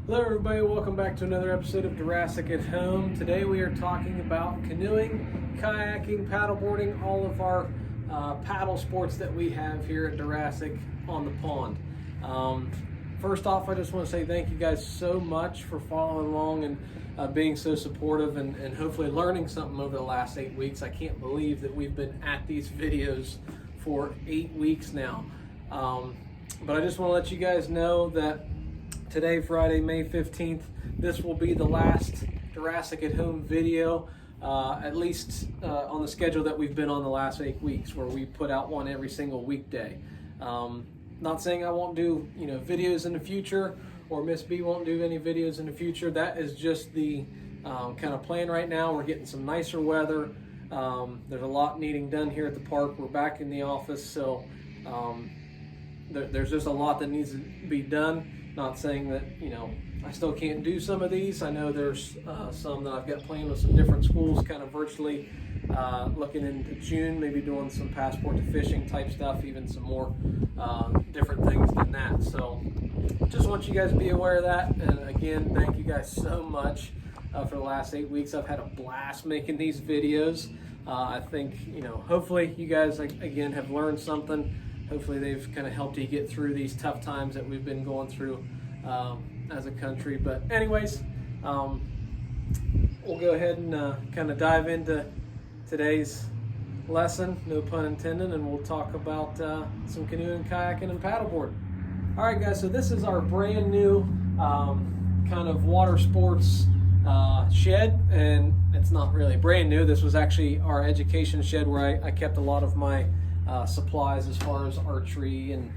Hello everybody, welcome back to another episode of Deerassic at Home. Today we are talking about canoeing, kayaking, paddleboarding, all of our paddle sports that we have here at Deerassic on the pond. First off, I just want to say thank you guys so much for following along and being so supportive and hopefully learning something over the last 8 weeks. I can't believe that we've been at these videos for 8 weeks now. But I just want to let you guys know that today, Friday, May 15th, this will be the last Deerassic at Home video, at least on the schedule that we've been on the last 8 weeks, where we put out one every single weekday. Not saying I won't do videos in the future, or Miss B won't do any videos in the future. That is just the kind of plan right now. We're getting some nicer weather. There's a lot needing done here at the park. We're back in the office, so there's just a lot that needs to be done. Not saying that I still can't do some of these. I know there's some that I've got planned with some different schools, kind of virtually looking into June, maybe doing some passport to fishing type stuff, even some more different things than that. So just want you guys to be aware of that. And again, thank you guys so much for the last 8 weeks. I've had a blast making these videos. I think hopefully you guys again have learned something. Hopefully they've kind of helped you get through these tough times that we've been going through as a country. But anyways, we'll go ahead and kind of dive into today's lesson, no pun intended, and we'll talk about some canoeing, kayaking, and paddleboard. All right, guys, so this is our brand new kind of water sports shed, and it's not really brand new. This was actually our education shed where I kept a lot of my supplies as far as archery and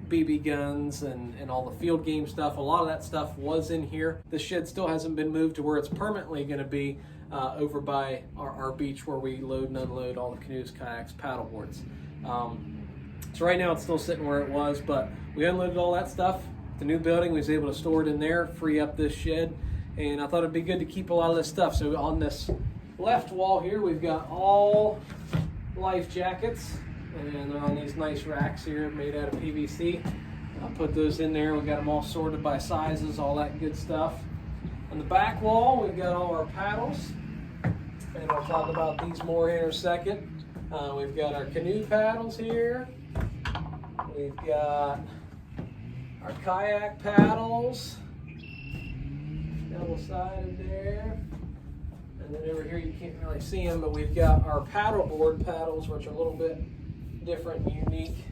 BB guns and all the field game stuff. A lot of that stuff was in here. The shed still hasn't been moved to where it's permanently going to be over by our beach, where we load and unload all the canoes, kayaks, paddleboards. So right now it's still sitting where it was, but we unloaded all that stuff. The new building, we was able to store it in there, free up this shed, and I thought it'd be good to keep a lot of this stuff. So on this left wall here, we've got all life jackets, and they're on these nice racks here made out of PVC. I'll put those in there. We got them all sorted by sizes, all that good stuff. On the back wall, we've got all our paddles, and I'll talk about these more here in a second. We've got our canoe paddles here. We've got our kayak paddles, double-sided there. And then over here you can't really see them, but we've got our paddleboard paddles, which are a little bit different and unique.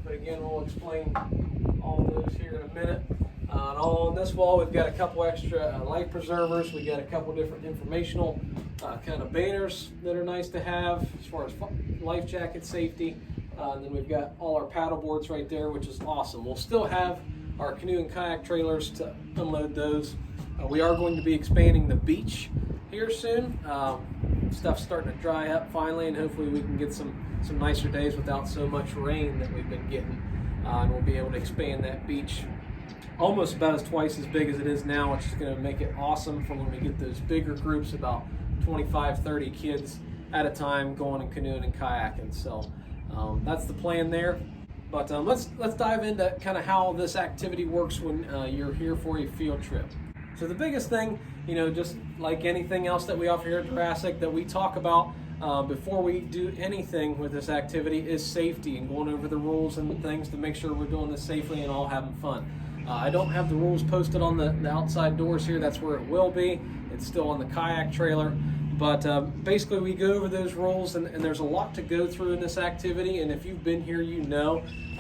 But again, we'll explain all those here in a minute. And all on this wall, we've got a couple extra life preservers. We got a couple different informational kind of banners that are nice to have as far as life jacket safety. And then we've got all our paddle boards right there, which is awesome. We'll still have our canoe and kayak trailers to unload those. We are going to be expanding the beach here soon. Stuff's starting to dry up finally, and hopefully we can get some nicer days without so much rain that we've been getting. And we'll be able to expand that beach almost about as twice as big as it is now, which is going to make it awesome for when we get those bigger groups, about 25, 30 kids at a time going and canoeing and kayaking. So that's the plan there. But let's dive into kind of how this activity works when you're here for a field trip. So the biggest thing, just like anything else that we offer here at Deerassic that we talk about before we do anything with this activity, is safety and going over the rules and things to make sure we're doing this safely and all having fun. I don't have the rules posted on the outside doors here. That's where it will be. It's still on the kayak trailer. But basically we go over those rules, and there's a lot to go through in this activity. And if you've been here,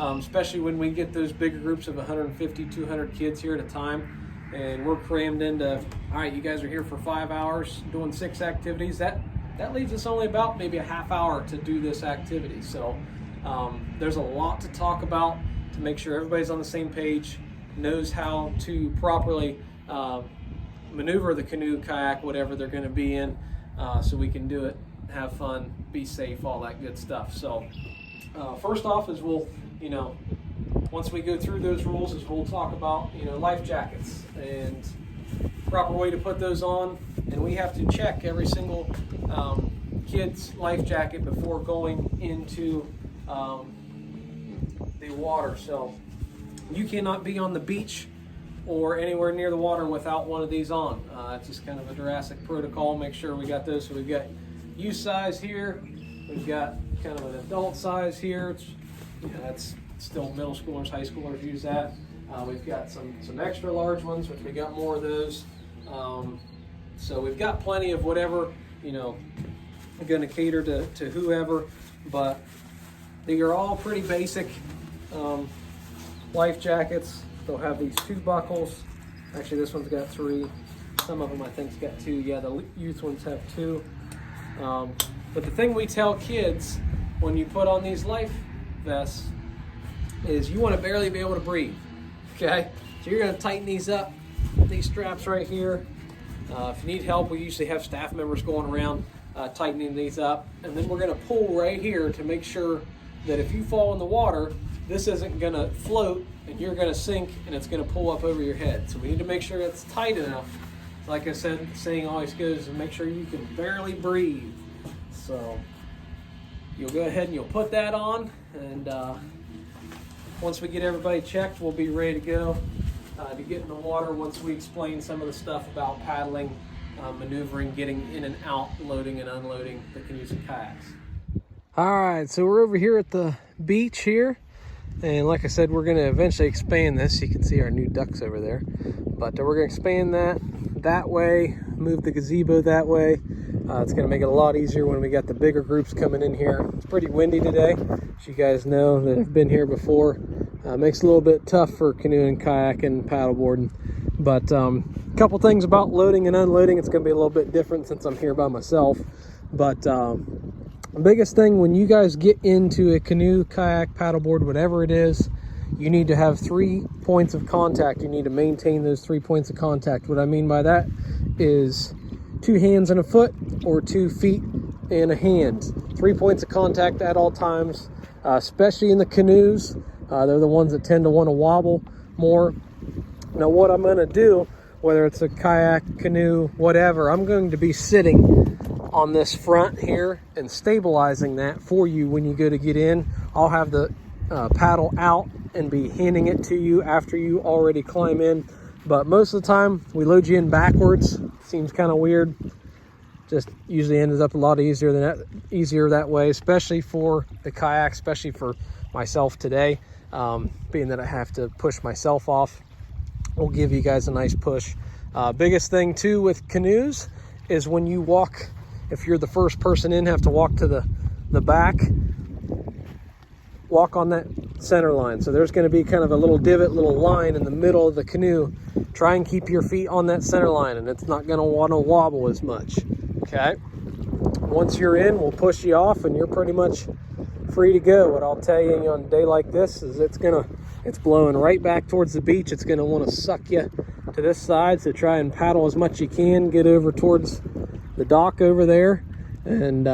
especially when we get those bigger groups of 150, 200 kids here at a time, and we're crammed into, all right, you guys are here for 5 hours doing 6 activities. That leaves us only about maybe a half hour to do this activity. So there's a lot to talk about to make sure everybody's on the same page, knows how to properly maneuver the canoe, kayak, whatever they're going to be in, so we can do it, have fun, be safe, all that good stuff. So first off is once we go through those rules, we'll talk about life jackets and proper way to put those on. And we have to check every single kid's life jacket before going into the water. So you cannot be on the beach or anywhere near the water without one of these on. It's just kind of a Deerassic protocol. Make sure we got those. So we've got youth size here. We've got kind of an adult size here. That's still middle schoolers, high schoolers use that. We've got some extra large ones, which we got more of those. So we've got plenty of whatever, going to cater to whoever, but they are all pretty basic life jackets. They'll have these 2 buckles. Actually, this one's got 3. Some of them I think's got 2. Yeah, the youth ones have 2. But the thing we tell kids when you put on these life vests is you want to barely be able to breathe. Okay, so you're going to tighten these up, these straps right here. If you need help, we usually have staff members going around tightening these up, and then we're going to pull right here to make sure that if you fall in the water, this isn't going to float and you're going to sink and it's going to pull up over your head. So we need to make sure it's tight enough. Like I said, the saying always goes, and make sure you can barely breathe. So you'll go ahead and you'll put that on, and once we get everybody checked, we'll be ready to go to get in the water once we explain some of the stuff about paddling, maneuvering, getting in and out, loading and unloading the canoes and kayaks. All right, so we're over here at the beach here, and like I said, we're going to eventually expand this. You can see our new ducks over there, but we're going to expand that way, move the gazebo that way. It's going to make it a lot easier when we got the bigger groups coming in here. It's pretty windy today, as you guys know that have been here before. Makes it a little bit tough for canoeing, kayaking, paddleboarding. But a couple things about loading and unloading. It's going to be a little bit different since I'm here by myself. But the biggest thing when you guys get into a canoe, kayak, paddleboard, whatever it is, you need to have 3 points of contact. You need to maintain those 3 points of contact. What I mean by that is 2 hands and a foot, or 2 feet and a hand. 3 points of contact at all times, especially in the canoes. They're the ones that tend to want to wobble more. Now what I'm going to do, whether it's a kayak, canoe, whatever, I'm going to be sitting on this front here and stabilizing that for you when you go to get in. I'll have the paddle out and be handing it to you after you already climb in. But most of the time we load you in backwards. Seems kind of weird. Just usually ends up a lot easier that way, especially for the kayak, especially for myself today, being that I have to push myself off. We'll give you guys a nice push. Biggest thing too with canoes is when you walk, if you're the first person in, have to walk to the back, walk on that center line. So there's going to be kind of a little divot, little line in the middle of the canoe. Try and keep your feet on that center line, and it's not going to want to wobble as much. Okay, once you're in, we'll push you off and you're pretty much free to go. What I'll tell you on a day like this is it's blowing right back towards the beach. It's going to want to suck you to this side, so try and paddle as much as you can. Get over towards the dock over there, and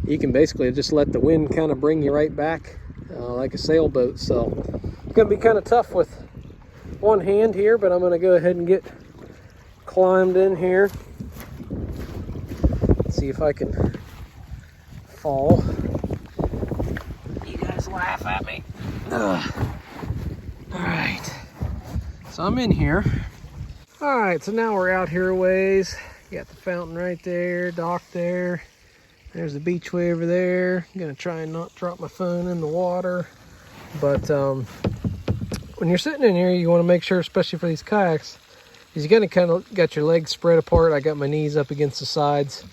you can basically just let the wind kind of bring you right back like a sailboat. So it's going to be kind of tough with one hand here, but I'm going to go ahead and get climbed in here. See if I can fall. You guys laugh at me. All right, so I'm in here. All right, so now we're out here a ways. You got the fountain right there, dock there. There's the beach way over there. I'm gonna try and not drop my phone in the water. But when you're sitting in here, you want to make sure, especially for these kayaks, is you gotta kind of got your legs spread apart. I got my knees up against the sides.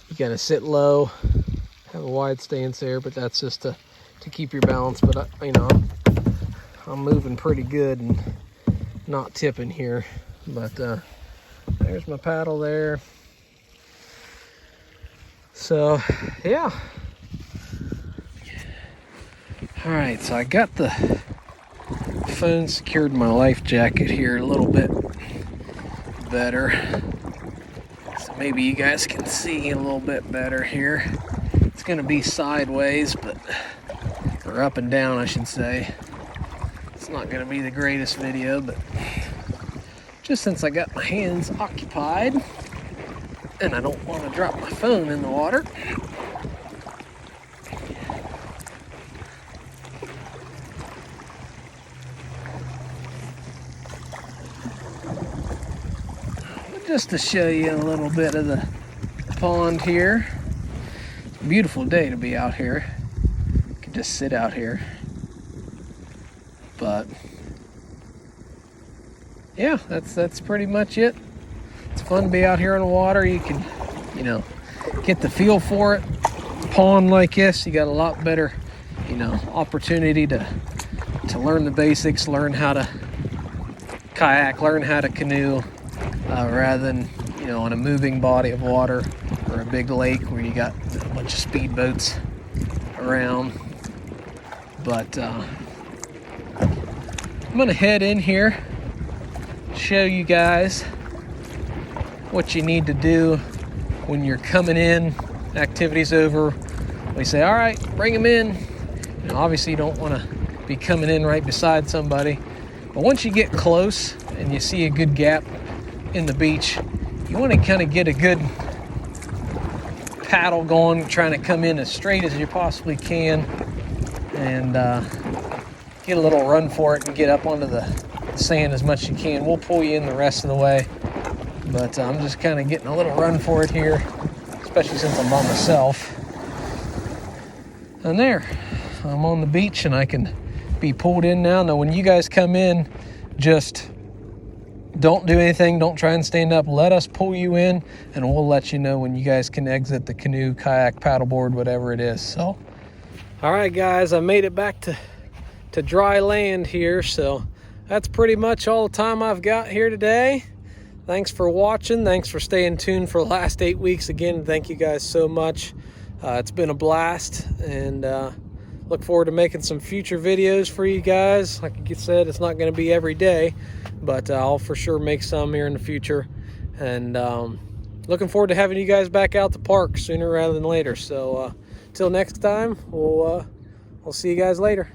You gotta sit low, have a wide stance there, but that's just to keep your balance. But I'm moving pretty good and not tipping here. But there's my paddle there. So yeah. All right, so I got the phone secured in my life jacket here a little bit better. So maybe you guys can see a little bit better here. It's gonna be sideways, or up and down, I should say. It's not gonna be the greatest video, but just since I got my hands occupied and I don't want to drop my phone in the water, just to show you a little bit of the pond here. It's a beautiful day to be out here. You can just sit out here. But yeah, that's pretty much it. It's fun to be out here in the water. You can, you know, get the feel for it. Pond like this, you got a lot better, you know, opportunity to learn the basics, learn how to kayak, learn how to canoe, rather than, you know, on a moving body of water or a big lake where you got a bunch of speedboats around. But I'm gonna head in here, show you guys what you need to do when you're coming in, activity's over. We say, all right, bring them in. You know, obviously you don't want to be coming in right beside somebody, but once you get close and you see a good gap in the beach, you want to kind of get a good paddle going, trying to come in as straight as you possibly can, and get a little run for it and get up onto the sand as much as you can. We'll pull you in the rest of the way, but I'm just kind of getting a little run for it here, especially since I'm by myself. And there, I'm on the beach and I can be pulled in now. Now, when you guys come in, just don't do anything. Don't try and stand up. Let us pull you in, and we'll let you know when you guys can exit the canoe, kayak, paddleboard, whatever it is. So, all right, guys, I made it back to dry land here. So that's pretty much all the time I've got here today. Thanks for watching. Thanks for staying tuned for the last 8 weeks. Again, thank you guys so much. It's been a blast, and look forward to making some future videos for you guys. Like you said, it's not going to be every day, but I'll for sure make some here in the future. And looking forward to having you guys back out the park sooner rather than later. So till next time, we'll see you guys later.